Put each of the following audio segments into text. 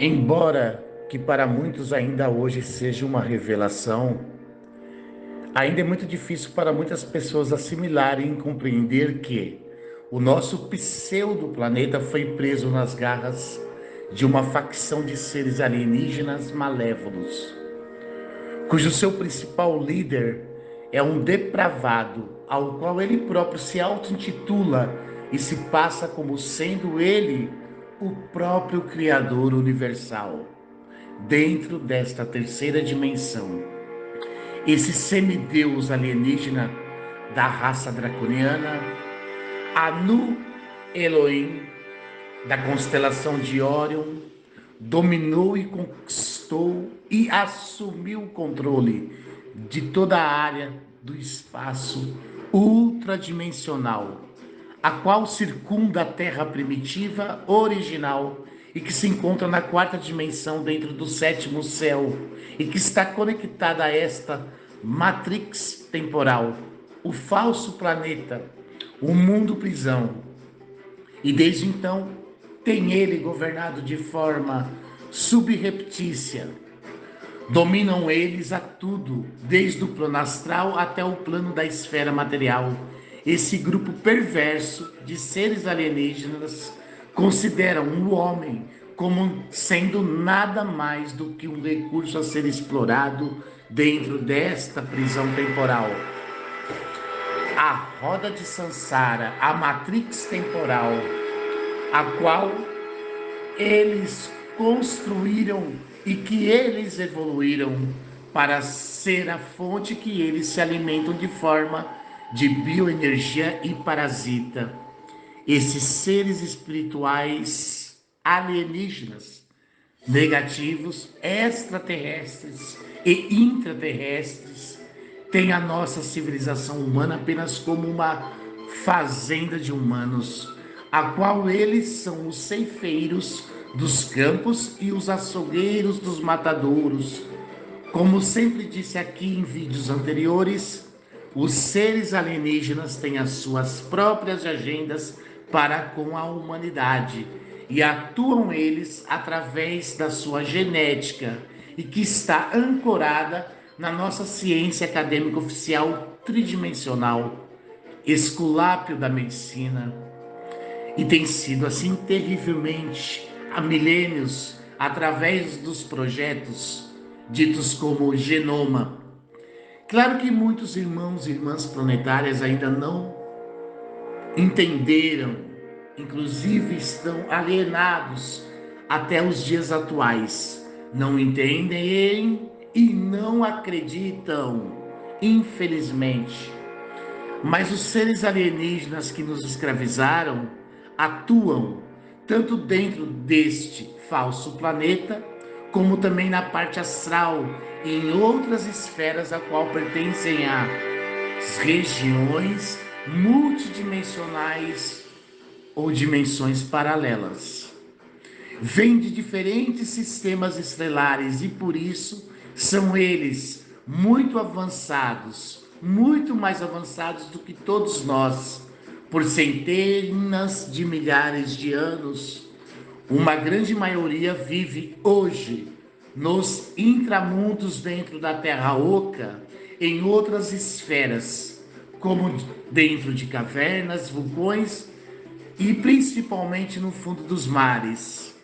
Embora que para muitos ainda hoje seja uma revelação, ainda é muito difícil para muitas pessoas assimilarem e compreender que o nosso pseudo-planeta foi preso nas garras de uma facção de seres alienígenas malévolos, cujo seu principal líder é um depravado, ao qual ele próprio se auto-intitula e se passa como sendo ele o próprio Criador universal. Dentro desta terceira dimensão, esse semideus alienígena da raça draconiana, Anu Elohim, da constelação de Órion, dominou e conquistou e assumiu o controle de toda a área do espaço ultradimensional, a qual circunda a Terra primitiva original e que se encontra na quarta dimensão dentro do sétimo céu e que está conectada a esta matrix temporal, o falso planeta, o mundo prisão. E desde então tem ele governado de forma subreptícia. Dominam eles a tudo, desde o plano astral até o plano da esfera material. Esse grupo perverso de seres alienígenas consideram o homem como sendo nada mais do que um recurso a ser explorado dentro desta prisão temporal. A roda de Sansara, a matrix temporal, a qual eles construíram e que eles evoluíram para ser a fonte que eles se alimentam de forma de bioenergia e parasita. Esses seres espirituais alienígenas, negativos, extraterrestres e intraterrestres, têm a nossa civilização humana apenas como uma fazenda de humanos, a qual eles são os ceifeiros dos campos e os açougueiros dos matadouros. Como sempre disse aqui em vídeos anteriores, os seres alienígenas têm as suas próprias agendas para com a humanidade e atuam eles através da sua genética e que está ancorada na nossa ciência acadêmica oficial tridimensional, esculápio da medicina. E tem sido assim terrivelmente há milênios, através dos projetos ditos como genoma. Claro que muitos irmãos e irmãs planetárias ainda não entenderam, inclusive estão alienados até os dias atuais. Não entendem e não acreditam, infelizmente. Mas os seres alienígenas que nos escravizaram atuam tanto dentro deste falso planeta, como também na parte astral e em outras esferas a qual pertencem às regiões multidimensionais ou dimensões paralelas. Vêm de diferentes sistemas estelares e por isso são eles muito avançados, muito mais avançados do que todos nós, por centenas de milhares de anos. Uma grande maioria vive hoje nos intramundos dentro da Terra Oca, em outras esferas, como dentro de cavernas, vulcões e principalmente no fundo dos mares.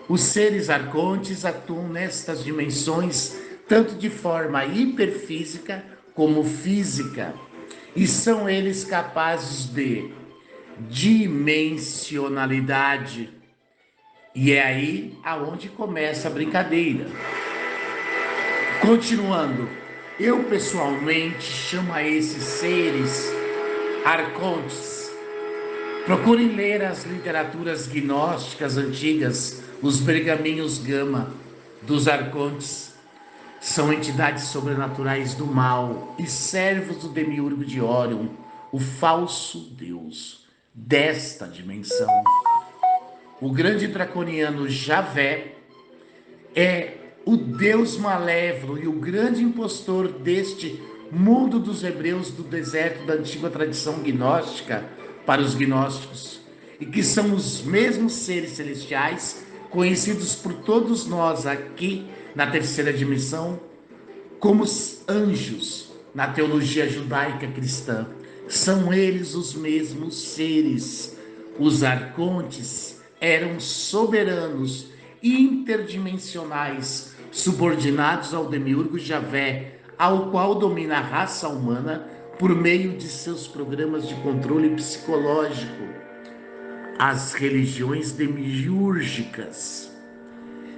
Os seres arcontes atuam nestas dimensões tanto de forma hiperfísica como física, e são eles capazes de dimensionalidade. E é aí aonde começa a brincadeira. Continuando, eu pessoalmente chamo a esses seres arcontes. Procurem ler as literaturas gnósticas antigas, os pergaminhos gama dos arcontes. São entidades sobrenaturais do mal e servos do demiurgo de Órion, o falso deus desta dimensão. O grande draconiano Javé é o deus malévolo e o grande impostor deste mundo dos hebreus do deserto da antiga tradição gnóstica para os gnósticos, e que são os mesmos seres celestiais conhecidos por todos nós aqui na terceira dimensão como os anjos na teologia judaica cristã. São eles os mesmos seres. Os arcontes eram soberanos, interdimensionais, subordinados ao demiurgo Javé, ao qual domina a raça humana por meio de seus programas de controle psicológico. As religiões demiúrgicas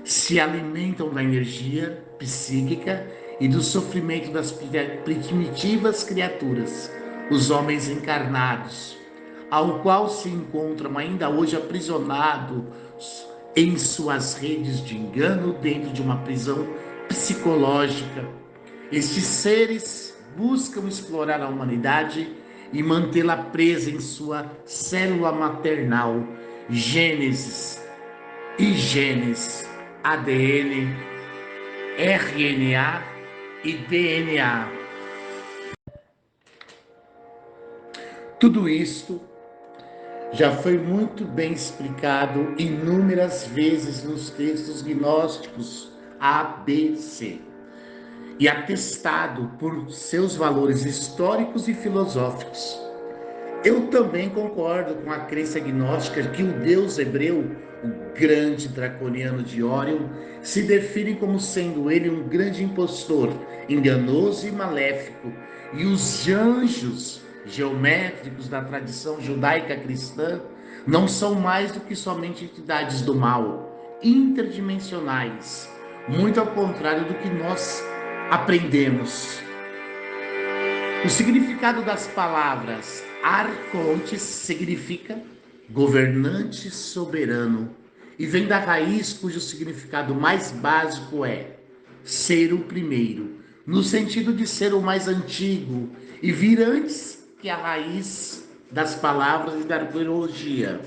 se alimentam da energia psíquica e do sofrimento das primitivas criaturas, os homens encarnados, ao qual se encontram ainda hoje aprisionados em suas redes de engano dentro de uma prisão psicológica. Estes seres buscam explorar a humanidade e mantê-la presa em sua célula maternal, Gênesis e Gênesis, ADN, RNA e DNA. Tudo isto já foi muito bem explicado inúmeras vezes nos textos gnósticos A, B, C, e atestado por seus valores históricos e filosóficos. Eu também concordo com a crença gnóstica que o deus hebreu, o grande draconiano de Órion, se define como sendo ele um grande impostor, enganoso e maléfico, e os anjos geométricos da tradição judaica cristã não são mais do que somente entidades do mal, interdimensionais, muito ao contrário do que nós aprendemos. O significado das palavras arcontes significa governante soberano e vem da raiz cujo significado mais básico é ser o primeiro, no sentido de ser o mais antigo e vir antes que a raiz das palavras e da biologia.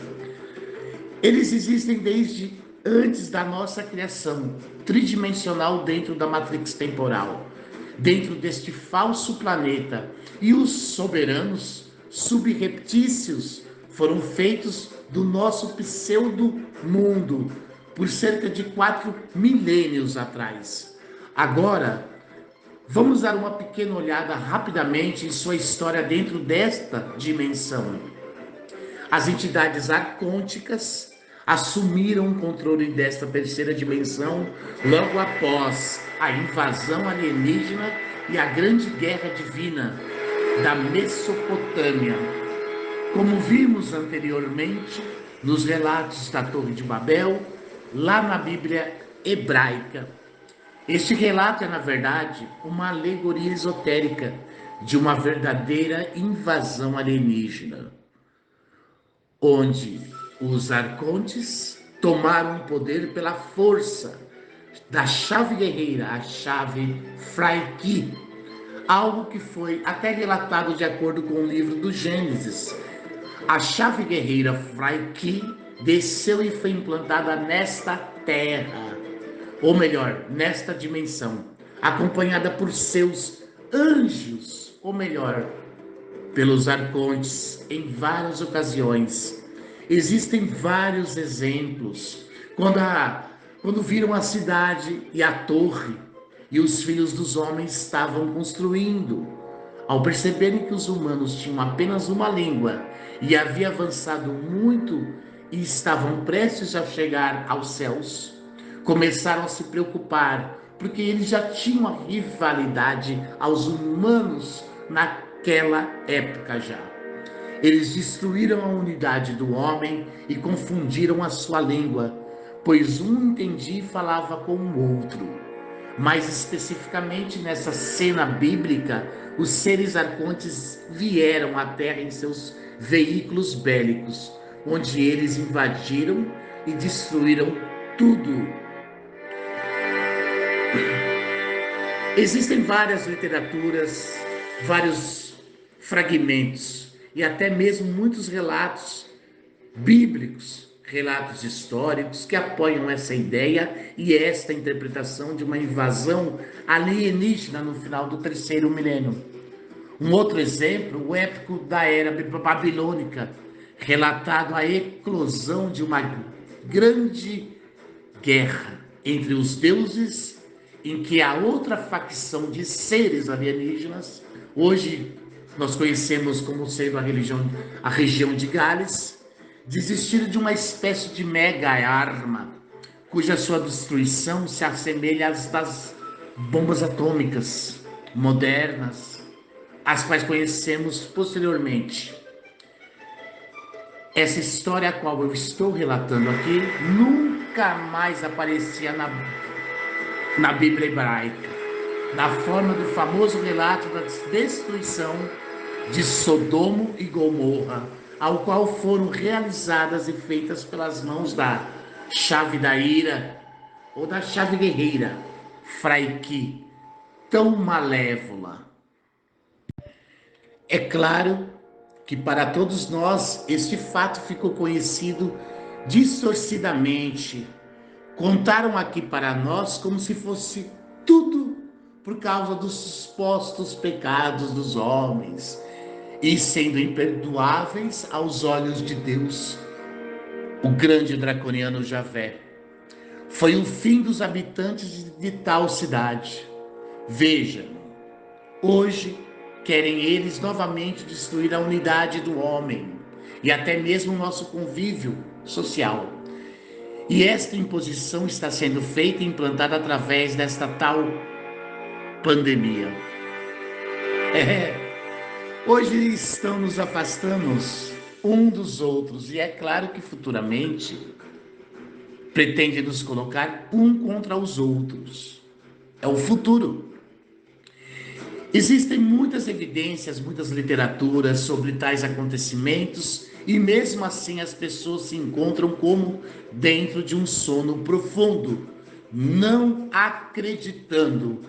Eles existem desde antes da nossa criação tridimensional dentro da matrix temporal, dentro deste falso planeta, e os soberanos subreptícios foram feitos do nosso pseudo-mundo por cerca de 4 milênios atrás. Agora, vamos dar uma pequena olhada rapidamente em sua história dentro desta dimensão. As entidades arcônticas assumiram o controle desta terceira dimensão logo após a invasão alienígena e a grande guerra divina da Mesopotâmia. Como vimos anteriormente nos relatos da Torre de Babel, lá na Bíblia hebraica. Este relato é, na verdade, uma alegoria esotérica de uma verdadeira invasão alienígena, onde os arcontes tomaram o poder pela força da chave guerreira, a chave Fraki, algo que foi até relatado de acordo com o livro do Gênesis. A chave guerreira Fraki desceu e foi implantada nesta terra, ou melhor, nesta dimensão, acompanhada por seus anjos, ou melhor, pelos arcontes em várias ocasiões. Existem vários exemplos. Quando viram a cidade e a torre, e os filhos dos homens estavam construindo, ao perceberem que os humanos tinham apenas uma língua e havia avançado muito e estavam prestes a chegar aos céus, começaram a se preocupar, porque eles já tinham a rivalidade aos humanos naquela época já. Eles destruíram a unidade do homem e confundiram a sua língua, pois um entendia e falava com o outro. Mais especificamente nessa cena bíblica, os seres arcontes vieram à Terra em seus veículos bélicos, onde eles invadiram e destruíram tudo. Existem várias literaturas, vários fragmentos e até mesmo muitos relatos bíblicos, relatos históricos que apoiam essa ideia e esta interpretação de uma invasão alienígena no final do terceiro milênio. Um outro exemplo, o épico da era babilônica, relatado a eclosão de uma grande guerra entre os deuses, em que a outra facção de seres alienígenas, hoje nós conhecemos como sendo a região de Gales, desistiram de uma espécie de mega arma, cuja sua destruição se assemelha às das bombas atômicas modernas, as quais conhecemos posteriormente. Essa história a qual eu estou relatando aqui nunca mais aparecia na Bíblia hebraica, na forma do famoso relato da destruição de Sodoma e Gomorra, ao qual foram realizadas e feitas pelas mãos da chave da ira ou da chave guerreira, Fraiki, tão malévola. É claro que para todos nós este fato ficou conhecido distorcidamente. Contaram aqui para nós como se fosse tudo por causa dos supostos pecados dos homens e sendo imperdoáveis aos olhos de Deus, o grande draconiano Javé. Foi o fim dos habitantes de tal cidade. Veja, hoje querem eles novamente destruir a unidade do homem e até mesmo o nosso convívio social. E esta imposição está sendo feita e implantada através desta tal pandemia. Hoje estão nos afastando um dos outros e é claro que futuramente pretende nos colocar um contra os outros. É o futuro. Existem muitas evidências, muitas literaturas sobre tais acontecimentos e mesmo assim as pessoas se encontram como dentro de um sono profundo, não acreditando.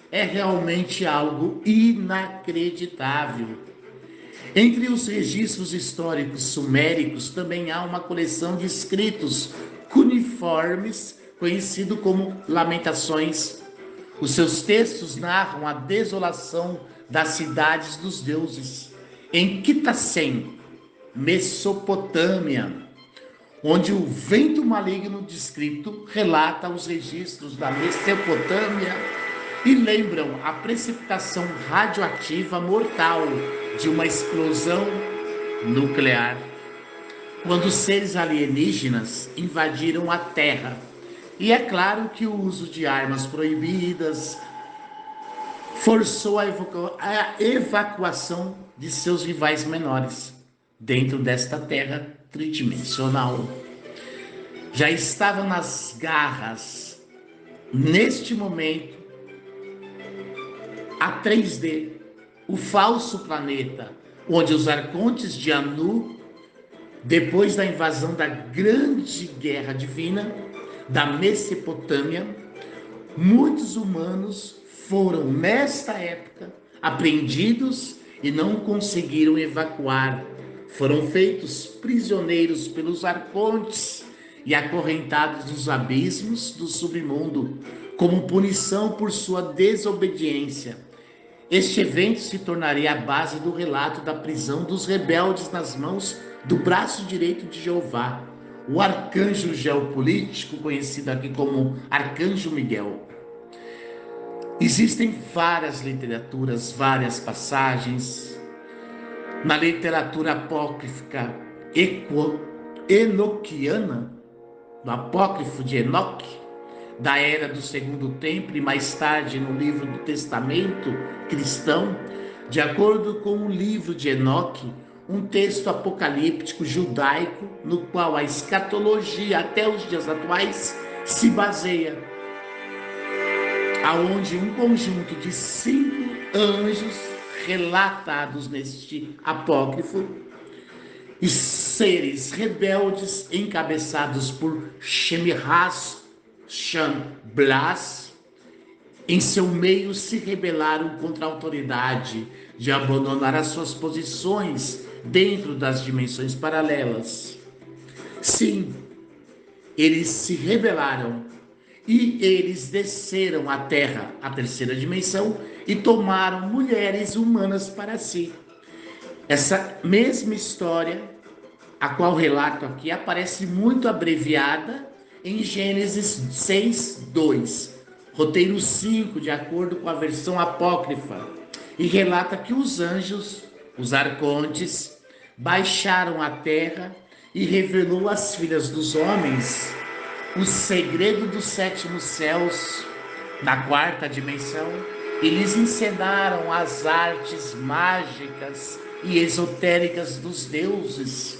É realmente algo inacreditável. Entre os registros históricos suméricos também há uma coleção de escritos cuneiformes, conhecido como Lamentações. Os seus textos narram a desolação das cidades dos deuses. Em Quitassem, Mesopotâmia, onde o vento maligno descrito relata os registros da Mesopotâmia e lembram a precipitação radioativa mortal de uma explosão nuclear, quando seres alienígenas invadiram a Terra. E é claro que o uso de armas proibidas forçou a evacuação de seus rivais menores dentro desta Terra tridimensional. Já estava nas garras, neste momento, a 3D, o falso planeta, onde os arcontes de Anu, depois da invasão da grande guerra divina da Mesopotâmia, muitos humanos foram, nesta época, apreendidos e não conseguiram evacuar. Foram feitos prisioneiros pelos arcontes e acorrentados nos abismos do submundo, como punição por sua desobediência. Este evento se tornaria a base do relato da prisão dos rebeldes nas mãos do braço direito de Jeová, o arcanjo geopolítico, conhecido aqui como Arcanjo Miguel. Existem várias literaturas, várias passagens. Na literatura apócrifa enoquiana, no apócrifo de Enoque, da era do Segundo Templo e mais tarde no livro do Testamento cristão, de acordo com o livro de Enoque, um texto apocalíptico judaico no qual a escatologia até os dias atuais se baseia, aonde um conjunto de 5 anjos relatados neste apócrifo e seres rebeldes encabeçados por Shemirhas Blas, em seu meio se rebelaram contra a autoridade de abandonar as suas posições dentro das dimensões paralelas. Sim, eles se rebelaram e eles desceram à Terra, a terceira dimensão, e tomaram mulheres humanas para si. Essa mesma história, a qual relato aqui, aparece muito abreviada em Gênesis 6:2, roteiro 5, de acordo com a versão apócrifa, e relata que os anjos, os arcontes, baixaram à terra e revelou às filhas dos homens o segredo dos sétimos céus, na quarta dimensão, e lhes ensinaram as artes mágicas e esotéricas dos deuses.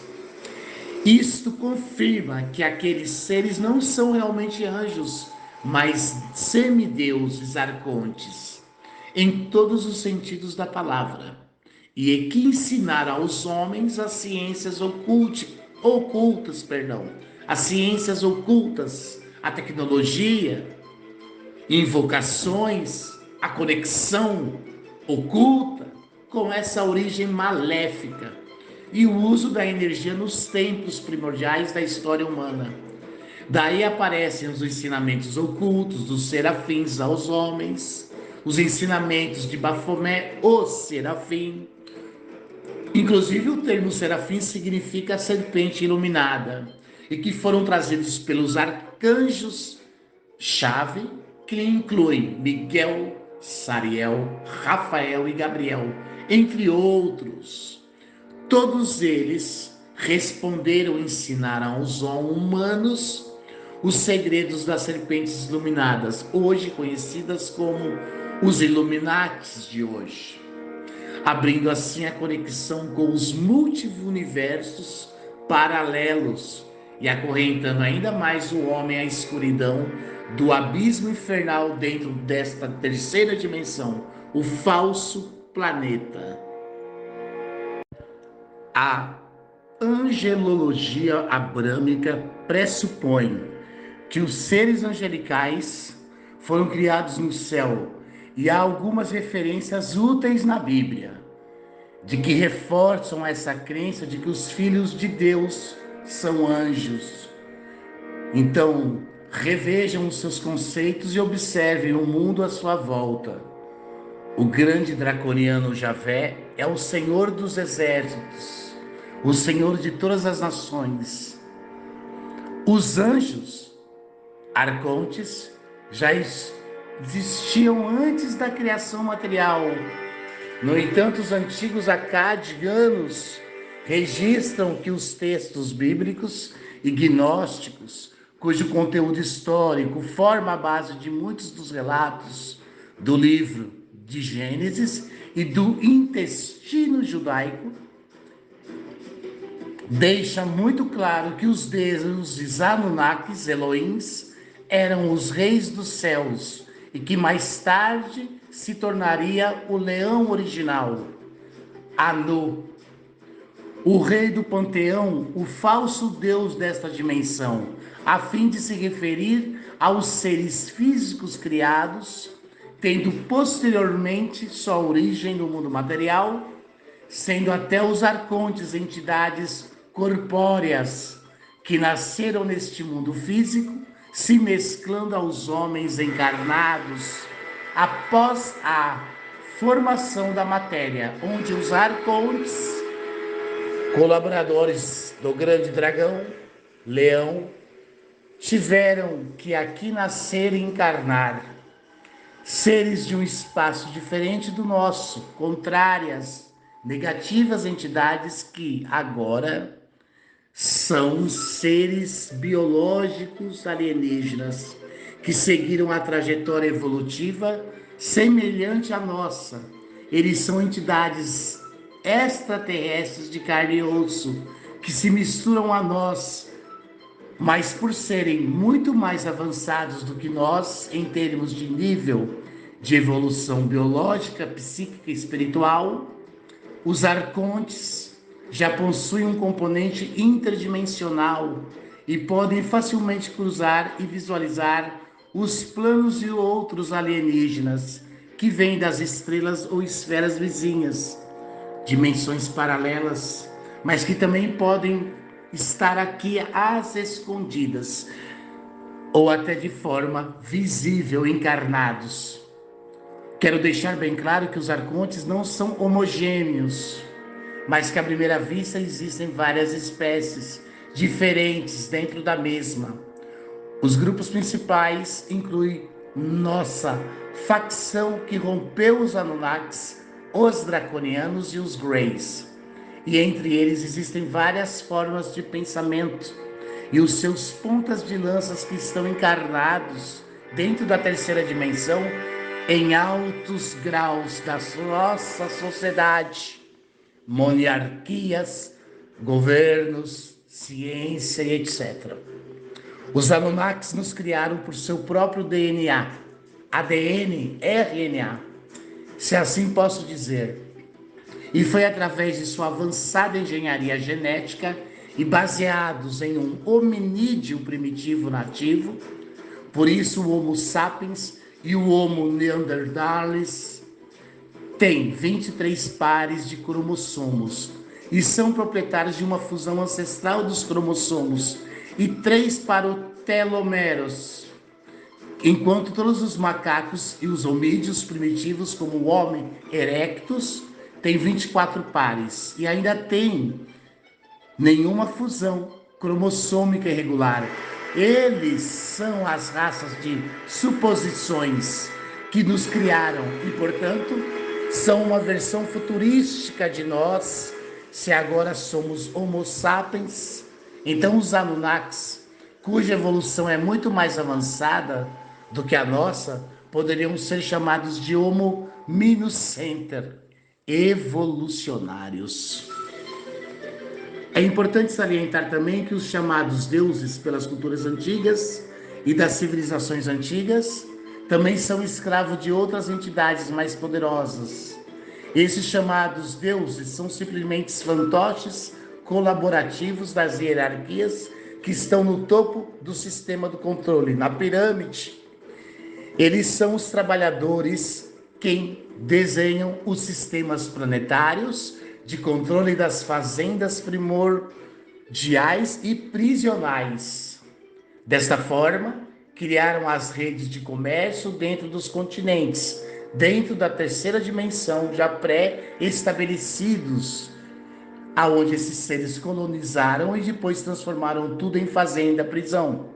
Isto confirma que aqueles seres não são realmente anjos, mas semideuses arcontes, em todos os sentidos da palavra, e que ensinaram aos homens as ciências as ciências ocultas, a tecnologia, invocações, a conexão oculta com essa origem maléfica e o uso da energia nos tempos primordiais da história humana. Daí aparecem os ensinamentos ocultos dos serafins aos homens, os ensinamentos de Bafomé, o serafim. Inclusive o termo serafim significa serpente iluminada, e que foram trazidos pelos arcanjos-chave, que incluem Miguel, Sariel, Rafael e Gabriel, entre outros. Todos eles responderam e ensinaram aos humanos os segredos das serpentes iluminadas, hoje conhecidas como os Illuminatis de hoje, abrindo assim a conexão com os multiversos paralelos e acorrentando ainda mais o homem à escuridão do abismo infernal dentro desta terceira dimensão, o falso planeta. A angelologia abrâmica pressupõe que os seres angelicais foram criados no céu, e há algumas referências úteis na Bíblia, de que reforçam essa crença de que os filhos de Deus são anjos. Então, revejam os seus conceitos e observem o mundo à sua volta. O grande draconiano Javé é o Senhor dos exércitos, o Senhor de todas as nações. Os anjos, arcontes, já existiam antes da criação material. No entanto, os antigos acadianos registram que os textos bíblicos e gnósticos, cujo conteúdo histórico forma a base de muitos dos relatos do livro de Gênesis e do intestino judaico, deixa muito claro que os deuses Anunnakis, Elohims, eram os reis dos céus e que mais tarde se tornaria o leão original, Anu, o rei do panteão, o falso deus desta dimensão, a fim de se referir aos seres físicos criados, tendo posteriormente sua origem no mundo material, sendo até os arcontes entidades corpóreas que nasceram neste mundo físico, se mesclando aos homens encarnados após a formação da matéria, onde os arcontes, colaboradores do grande dragão, leão, tiveram que aqui nascer e encarnar. Seres de um espaço diferente do nosso, contrárias, negativas entidades que agora são seres biológicos alienígenas que seguiram a trajetória evolutiva semelhante à nossa. Eles são entidades extraterrestres de carne e osso que se misturam a nós, mas por serem muito mais avançados do que nós em termos de nível de evolução biológica, psíquica e espiritual, os arcontes já possuem um componente interdimensional e podem facilmente cruzar e visualizar os planos de outros alienígenas que vêm das estrelas ou esferas vizinhas, dimensões paralelas, mas que também podem estar aqui às escondidas ou até de forma visível, encarnados. Quero deixar bem claro que os arcontes não são homogêneos, mas que à primeira vista existem várias espécies diferentes dentro da mesma. Os grupos principais incluem nossa facção que rompeu os Anunnakis, os Draconianos e os Greys. E entre eles existem várias formas de pensamento e os seus pontas de lanças que estão encarnados dentro da terceira dimensão em altos graus da nossa sociedade, monarquias, governos, ciência e etc. Os Anunnakis nos criaram por seu próprio DNA, ADN, RNA, se assim posso dizer. E foi através de sua avançada engenharia genética e baseados em um hominídeo primitivo nativo, por isso o Homo sapiens e o Homo neanderthalis têm 23 pares de cromossomos e são proprietários de uma fusão ancestral dos cromossomos e 3 parotelômeros, enquanto todos os macacos e os homídeos primitivos, como o Homo erectus, têm 24 pares e ainda tem nenhuma fusão cromossômica irregular. Eles são as raças de suposições que nos criaram e, portanto, são uma versão futurística de nós, se agora somos Homo sapiens. Então os Anunnakis, cuja evolução é muito mais avançada do que a nossa, poderiam ser chamados de Homo minuscenter, evolucionários. É importante salientar também que os chamados deuses pelas culturas antigas e das civilizações antigas também são escravos de outras entidades mais poderosas. Esses chamados deuses são simplesmente fantoches colaborativos das hierarquias que estão no topo do sistema do controle, na pirâmide. Eles são os trabalhadores quem desenham os sistemas planetários de controle das fazendas primordiais e prisionais. Desta forma, criaram as redes de comércio dentro dos continentes, dentro da terceira dimensão, já pré-estabelecidos, aonde esses seres colonizaram e depois transformaram tudo em fazenda, prisão.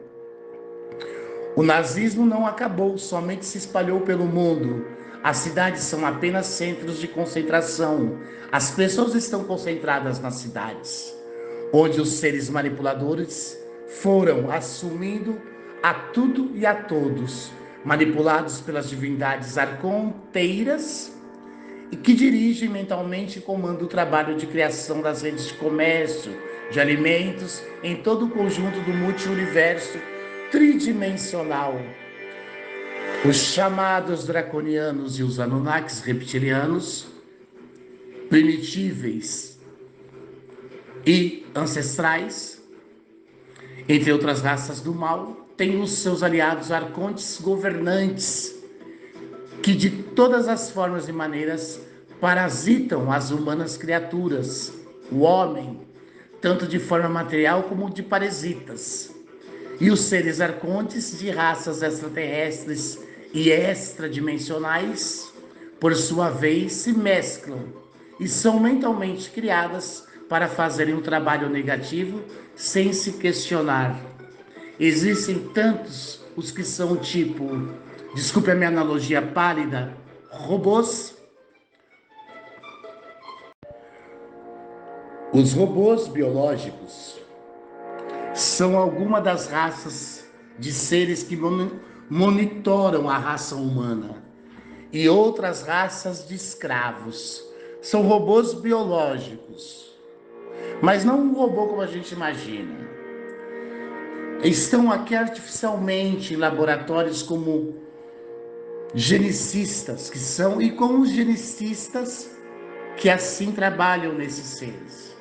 O nazismo não acabou, somente se espalhou pelo mundo. As cidades são apenas centros de concentração. As pessoas estão concentradas nas cidades, onde os seres manipuladores foram assumindo a tudo e a todos, manipulados pelas divindades arconteiras, e que dirigem mentalmente e comandam o trabalho de criação das redes de comércio, de alimentos, em todo o conjunto do multiuniverso tridimensional. Os chamados draconianos e os Anunnakis reptilianos, primitíveis e ancestrais, entre outras raças do mal, têm os seus aliados arcontes governantes, que de todas as formas e maneiras parasitam as humanas criaturas, o homem, tanto de forma material como de parasitas. E os seres arcontes de raças extraterrestres e extradimensionais, por sua vez, se mesclam e são mentalmente criadas para fazerem um trabalho negativo sem se questionar. Existem tantos os que são tipo, desculpe a minha analogia pálida, robôs. Os robôs biológicos são alguma das raças de seres que monitoram a raça humana e outras raças de escravos. São robôs biológicos, mas não um robô como a gente imagina. Estão aqui artificialmente em laboratórios como geneticistas que são, e com os geneticistas que assim trabalham nesses seres.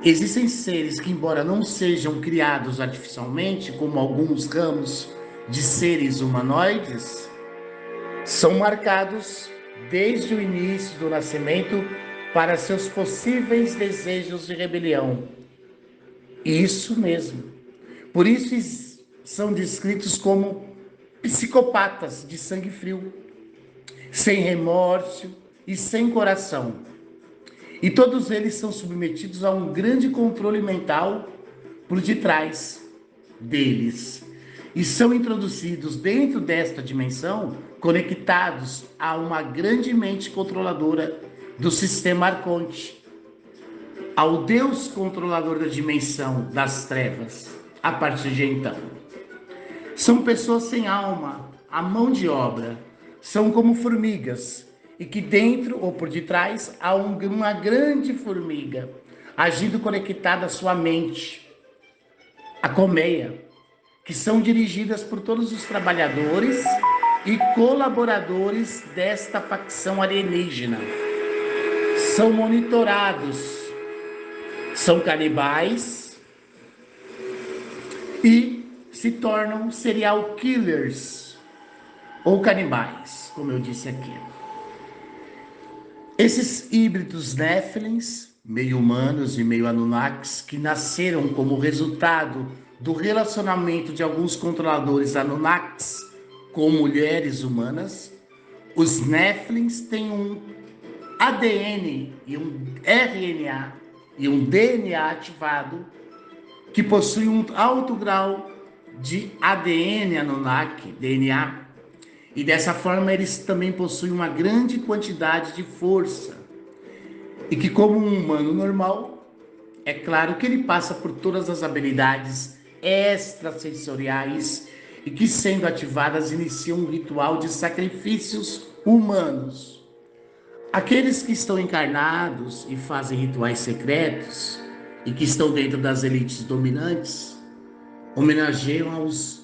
Existem seres que, embora não sejam criados artificialmente, como alguns ramos de seres humanoides, são marcados desde o início do nascimento para seus possíveis desejos de rebelião. Isso mesmo. Por isso são descritos como psicopatas de sangue frio, sem remorso e sem coração. E todos eles são submetidos a um grande controle mental por detrás. deles e são introduzidos dentro desta dimensão, conectados a uma grande mente controladora do sistema Arconte, ao Deus controlador da dimensão das trevas, a partir de então. São pessoas sem alma, a mão de obra, são como formigas, e que dentro ou por detrás há uma grande formiga, agindo conectada à sua mente, a colmeia, que são dirigidas por todos os trabalhadores e colaboradores desta facção alienígena. São monitorados, são canibais e se tornam serial killers ou canibais, como eu disse aqui. Esses híbridos Néfilins, meio humanos e meio Anunnakis, que nasceram como resultado do relacionamento de alguns controladores Anunnakis com mulheres humanas, os Néfilins têm um ADN e um RNA e um DNA ativado que possui um alto grau de ADN Anunnaki, DNA, e dessa forma eles também possuem uma grande quantidade de força. E que, como um humano normal, é claro que ele passa por todas as habilidades extrasensoriais e que, sendo ativadas, iniciam um ritual de sacrifícios humanos. Aqueles que estão encarnados e fazem rituais secretos e que estão dentro das elites dominantes homenageiam aos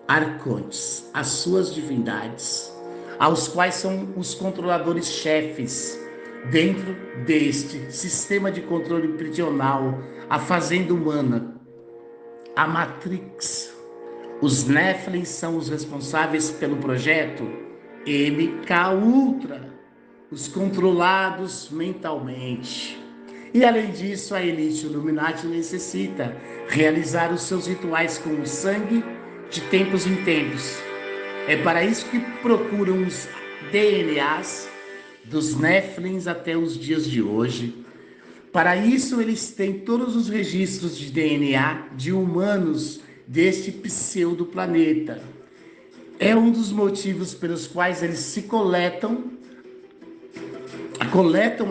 arcontes, as suas divindades, aos quais são os controladores chefes dentro deste sistema de controle prisional, a fazenda humana, a Matrix. Os Néfilins são os responsáveis pelo projeto MK Ultra, os controlados mentalmente. E além disso, a elite Illuminati necessita realizar os seus rituais com o sangue de tempos em tempos. É para isso que procuram os DNAs dos Néfilins até os dias de hoje. Para isso, eles têm todos os registros de DNA de humanos deste pseudo-planeta. É um dos motivos pelos quais eles se coletam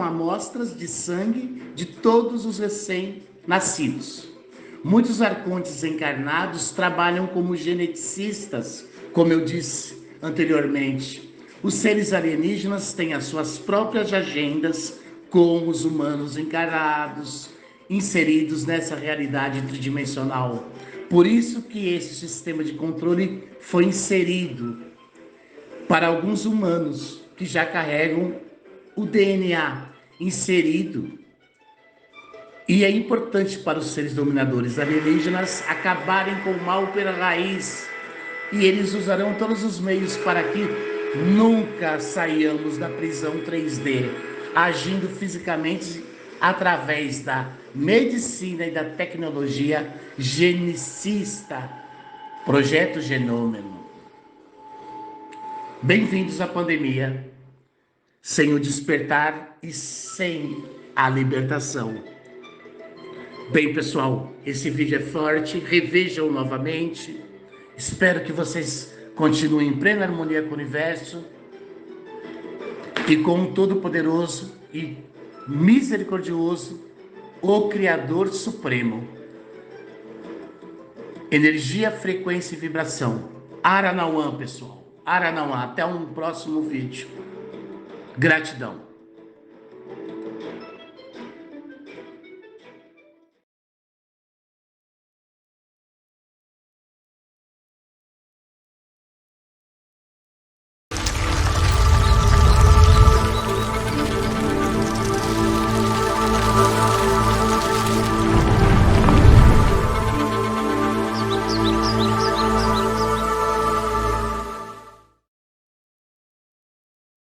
amostras de sangue de todos os recém-nascidos. Muitos arcontes encarnados trabalham como geneticistas, como eu disse anteriormente. Os seres alienígenas têm as suas próprias agendas com os humanos encarnados, inseridos nessa realidade tridimensional. Por isso que esse sistema de controle foi inserido para alguns humanos que já carregam o DNA inserido. E é importante para os seres dominadores alienígenas acabarem com o mal pela raiz. E eles usarão todos os meios para que nunca saiamos da prisão 3D, agindo fisicamente através da medicina e da tecnologia genicista, Projeto Genômeno. Bem-vindos à pandemia, sem o despertar e sem a libertação. Bem, pessoal, esse vídeo é forte, revejam novamente. Espero que vocês continuem em plena harmonia com o universo e com o Todo-Poderoso e Misericordioso, o Criador Supremo. Energia, frequência e vibração. Aranauã, pessoal. Aranauã. Até um próximo vídeo. Gratidão.